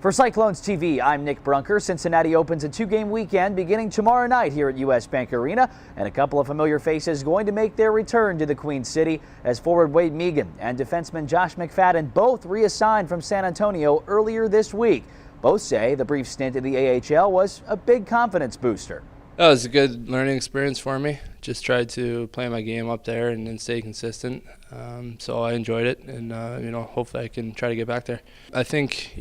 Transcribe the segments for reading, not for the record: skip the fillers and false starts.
For Cyclones TV, I'm Nick Brunker. Cincinnati opens a two-game weekend beginning tomorrow night here at US Bank Arena, and a couple of familiar faces going to make their return to the Queen City as forward Wade Megan and defenseman Josh McFadden both reassigned from San Antonio earlier this week. Both say the brief stint in the AHL was a big confidence booster. It was a good learning experience for me. Just tried to play my game up there and stay consistent. So I enjoyed it, and hopefully I can try to get back there. I think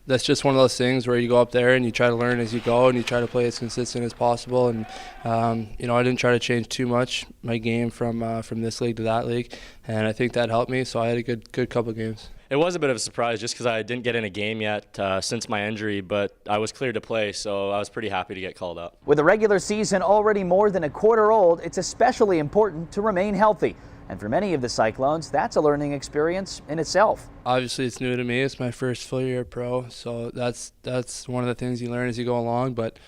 that's just one of those things where you go up there and you try to learn as you go, and you try to play as consistent as possible. And I didn't try to change too much my game from this league to that league, and I think that helped me. So I had a good couple of games. It was a bit of a surprise just because I didn't get in a game yet since my injury, but I was cleared to play, so I was pretty happy to get called up. With the regular season already more than a quarter old, it's especially important to remain healthy. And for many of the Cyclones, that's a learning experience in itself. Obviously, it's new to me. It's my first full year pro, so that's one of the things you learn as you go along. But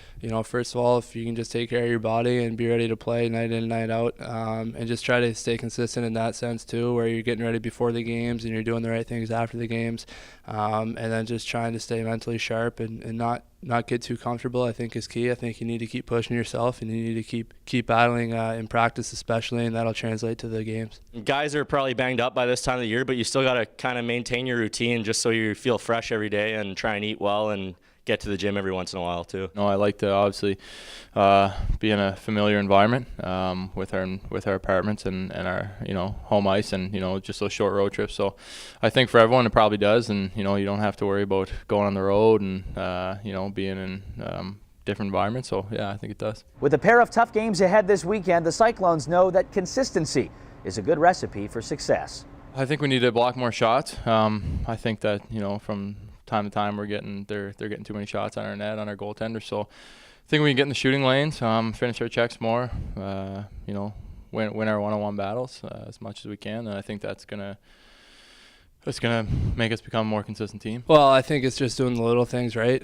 first of all, if you can just take care of your body and be ready to play night in, night out, and just try to stay consistent in that sense too, where you're getting ready before the games and you're doing the right things after the games, and then just trying to stay mentally sharp and not get too comfortable, I think, is key. I think you need to keep pushing yourself, and you need to keep battling in practice especially, and that'll translate to the games. Guys are probably banged up by this time of the year, but you still got to kind of maintain your routine just so you feel fresh every day and try and eat well and get to the gym every once in a while too. I like to obviously be in a familiar environment with our apartments and our home ice and just those short road trips. So I think for everyone it probably does, and you don't have to worry about going on the road and being in different environments. So yeah, I think it does. With a pair of tough games ahead this weekend, the Cyclones know that consistency is a good recipe for success. I think we need to block more shots. I think that from time to time they're getting too many shots on our net, on our goaltender. So I think we can get in the shooting lanes, finish our checks more, win our one-on-one battles as much as we can, and I think that's gonna make us become a more consistent team. Well, I think it's just doing the little things right.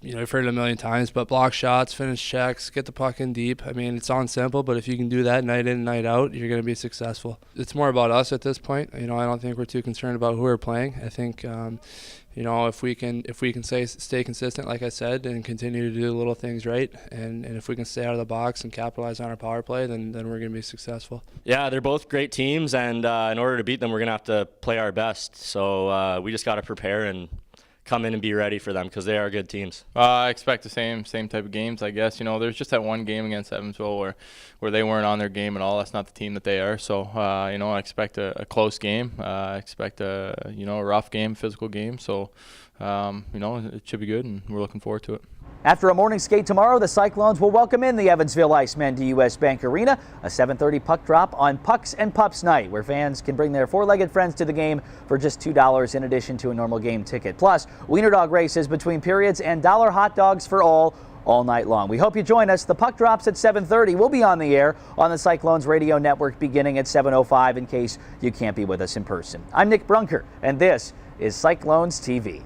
You've heard it a million times, but block shots, finish checks, get the puck in deep. I mean, it's on simple, but if you can do that night in and night out, you're going to be successful. It's more about us at this point. I don't think we're too concerned about who we're playing. I think, if we can stay consistent, like I said, and continue to do the little things right, and if we can stay out of the box and capitalize on our power play, then we're going to be successful. Yeah, they're both great teams, and in order to beat them, we're going to have to play our best. So we just got to prepare and come in and be ready for them because they are good teams. I expect the same type of games, I guess. There's just that one game against Evansville where they weren't on their game at all. That's not the team that they are. So, I expect a close game. I expect a rough game, physical game. So, it should be good, and we're looking forward to it. After a morning skate tomorrow, the Cyclones will welcome in the Evansville Icemen to US Bank Arena, a 7:30 puck drop on Pucks and Pups night, where fans can bring their four-legged friends to the game for just $2 in addition to a normal game ticket. Plus, wiener dog races between periods and dollar hot dogs for all night long. We hope you join us. The puck drops at 7:30. We'll be on the air on the Cyclones radio network beginning at 7:05 in case you can't be with us in person. I'm Nick Brunker, and this is Cyclones TV.